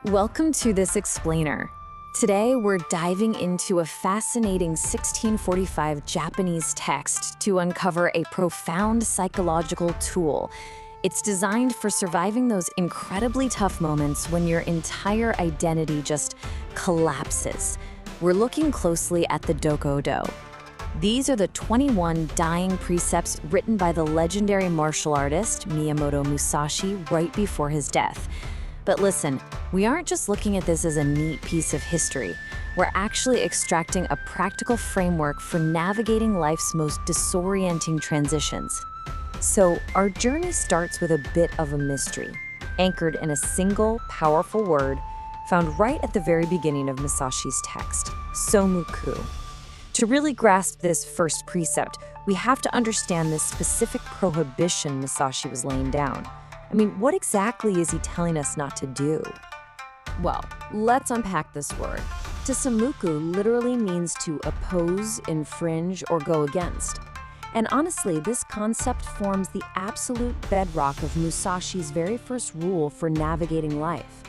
Welcome to this explainer. Today, we're diving into a fascinating 1645 Japanese text to uncover a profound psychological tool. It's designed for surviving those incredibly tough moments when your entire identity just collapses. We're looking closely at the Dokkōdō. These are the 21 dying precepts written by the legendary martial artist Miyamoto Musashi right before his death. But listen, we aren't just looking at this as a neat piece of history. We're actually extracting a practical framework for navigating life's most disorienting transitions. So, our journey starts with a bit of a mystery, anchored in a single, powerful word found right at the very beginning of Musashi's text, Somuku. To really grasp this first precept, we have to understand this specific prohibition Musashi was laying down. I mean, what exactly is he telling us not to do? Well, let's unpack this word. To Somuku literally means to oppose, infringe, or go against. And honestly, this concept forms the absolute bedrock of Musashi's very first rule for navigating life.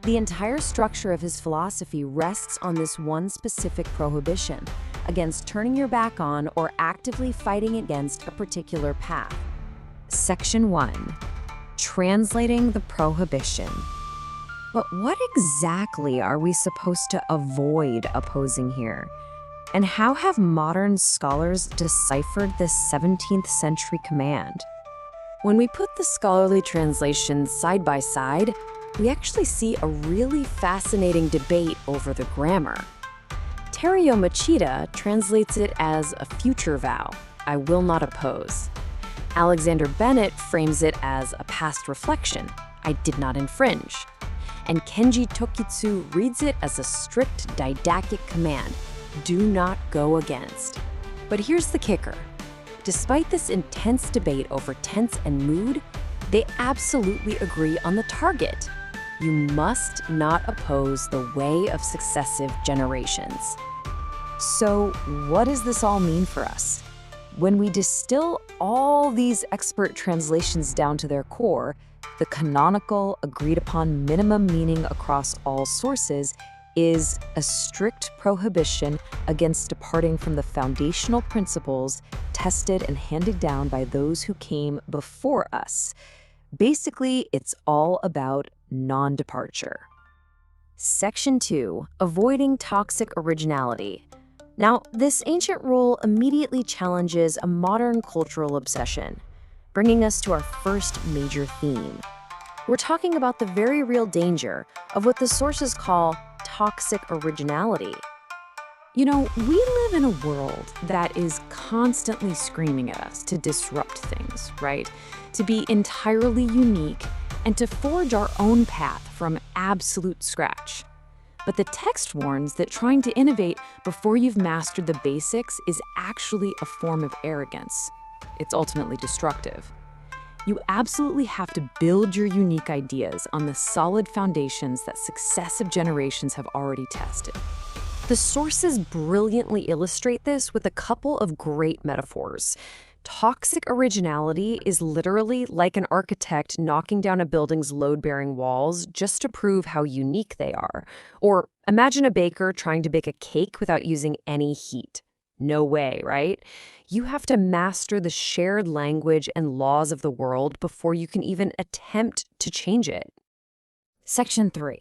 The entire structure of his philosophy rests on this one specific prohibition, against turning your back on or actively fighting against a particular path. Section 1. Translating the prohibition. But what exactly are we supposed to avoid opposing here? And how have modern scholars deciphered this 17th century command? When we put the scholarly translations side by side, we actually see a really fascinating debate over the grammar. Teruyo Machida translates it as a future vow, I will not oppose. Alexander Bennett frames it as a past reflection, I did not infringe. And Kenji Tokitsu reads it as a strict didactic command, do not go against. But here's the kicker. Despite this intense debate over tense and mood, they absolutely agree on the target. You must not oppose the way of successive generations. So, what does this all mean for us? When we distill all these expert translations down to their core, the canonical, agreed-upon minimum meaning across all sources is a strict prohibition against departing from the foundational principles tested and handed down by those who came before us. Basically, it's all about non-departure. Section 2. Avoiding toxic originality. Now, this ancient rule immediately challenges a modern cultural obsession, bringing us to our first major theme. We're talking about the very real danger of what the sources call toxic originality. You know, we live in a world that is constantly screaming at us to disrupt things, right? To be entirely unique and to forge our own path from absolute scratch. But the text warns that trying to innovate before you've mastered the basics is actually a form of arrogance. It's ultimately destructive. You absolutely have to build your unique ideas on the solid foundations that successive generations have already tested. The sources brilliantly illustrate this with a couple of great metaphors. Toxic originality is literally like an architect knocking down a building's load-bearing walls just to prove how unique they are. Or imagine a baker trying to bake a cake without using any heat. No way, right? You have to master the shared language and laws of the world before you can even attempt to change it. Section 3.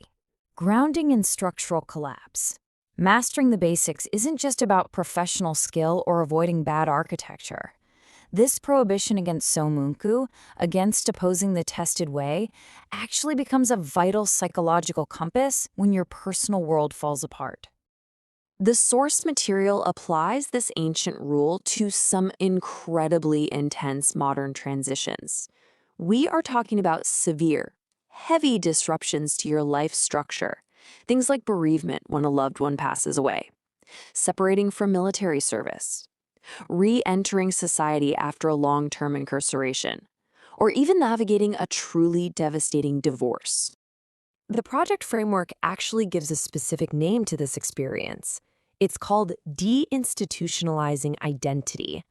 Grounding in structural collapse. Mastering the basics isn't just about professional skill or avoiding bad architecture. This prohibition against Somuku, against opposing the tested way, actually becomes a vital psychological compass when your personal world falls apart. The source material applies this ancient rule to some incredibly intense modern transitions. We are talking about severe, heavy disruptions to your life structure, things like bereavement when a loved one passes away, separating from military service, re-entering society after a long-term incarceration, or even navigating a truly devastating divorce. The project framework actually gives a specific name to this experience. It's called Deinstitutionalizing identity.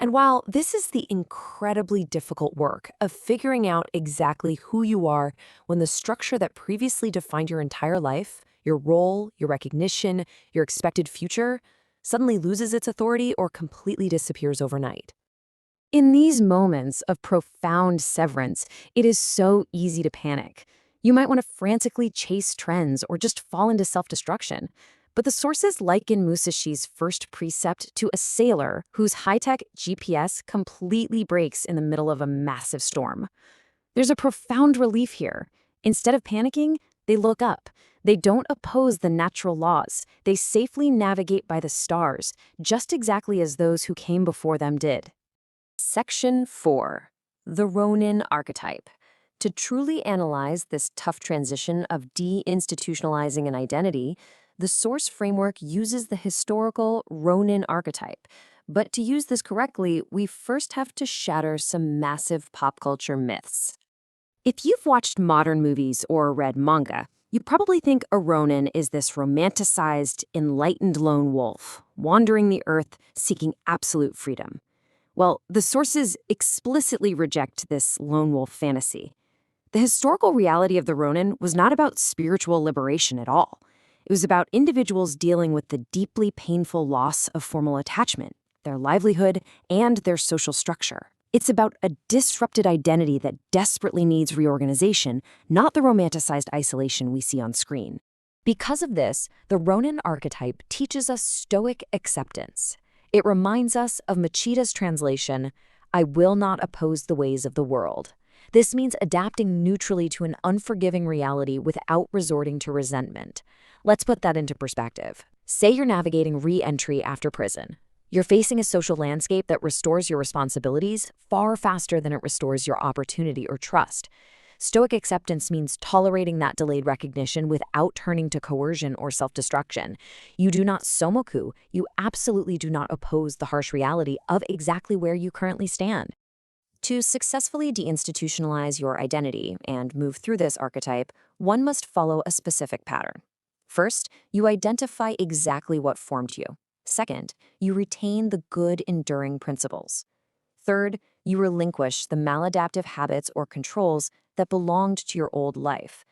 And while this is the incredibly difficult work of figuring out exactly who you are when the structure that previously defined your entire life, your role, your recognition, your expected future, suddenly loses its authority or completely disappears overnight. In these moments of profound severance, it is so easy to panic. You might want to frantically chase trends or just fall into self-destruction. But the sources liken Musashi's first precept to a sailor whose high-tech GPS completely breaks in the middle of a massive storm. There's a profound relief here. Instead of panicking, they look up. They don't oppose the natural laws. They safely navigate by the stars, just exactly as those who came before them did. Section 4. The rōnin archetype. To truly analyze this tough transition of deinstitutionalizing an identity, the source framework uses the historical rōnin archetype. But to use this correctly, we first have to shatter some massive pop culture myths. If you've watched modern movies or read manga, you probably think a rōnin is this romanticized, enlightened lone wolf, wandering the earth, seeking absolute freedom. Well, the sources explicitly reject this lone wolf fantasy. The historical reality of the rōnin was not about spiritual liberation at all. It was about individuals dealing with the deeply painful loss of formal attachment, their livelihood, and their social structure. It's about a disrupted identity that desperately needs reorganization, not the romanticized isolation we see on screen. Because of this, the rōnin archetype teaches us stoic acceptance. It reminds us of Machida's translation, "I will not oppose the ways of the world." This means adapting neutrally to an unforgiving reality without resorting to resentment. Let's put that into perspective. Say you're navigating re-entry after prison. You're facing a social landscape that restores your responsibilities far faster than it restores your opportunity or trust. Stoic acceptance means tolerating that delayed recognition without turning to coercion or self-destruction. You do not Somuku, you absolutely do not oppose the harsh reality of exactly where you currently stand. To successfully deinstitutionalize your identity and move through this archetype, one must follow a specific pattern. First, you identify exactly what formed you. Second, you retain the good, enduring principles. Third, you relinquish the maladaptive habits or controls that belonged to your old life.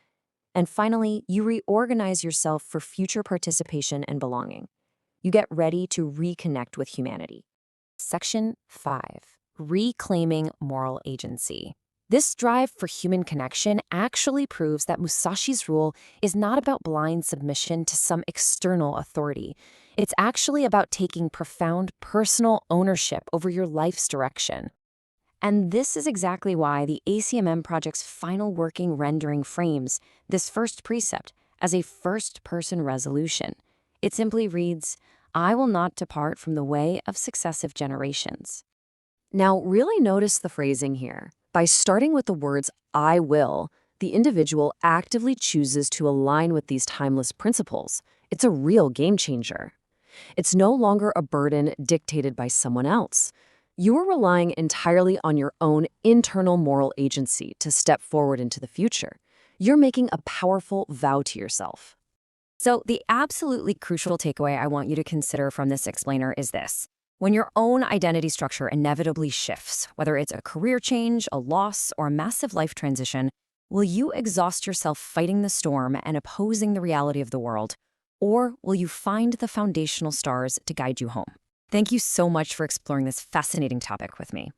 And finally, you reorganize yourself for future participation and belonging. You get ready to reconnect with humanity. Section 5. Reclaiming moral agency. This drive for human connection actually proves that Musashi's rule is not about blind submission to some external authority. It's actually about taking profound personal ownership over your life's direction. And this is exactly why the ACMM project's final working rendering frames this first precept as a first-person resolution. It simply reads, "I will not depart from the way of successive generations." Now, really notice the phrasing here. By starting with the words "I will," the individual actively chooses to align with these timeless principles. It's a real game changer. It's no longer a burden dictated by someone else. You are relying entirely on your own internal moral agency to step forward into the future. You're making a powerful vow to yourself. So the absolutely crucial takeaway I want you to consider from this explainer is this. When your own identity structure inevitably shifts, whether it's a career change, a loss, or a massive life transition, will you exhaust yourself fighting the storm and opposing the reality of the world? Or will you find the foundational stars to guide you home? Thank you so much for exploring this fascinating topic with me.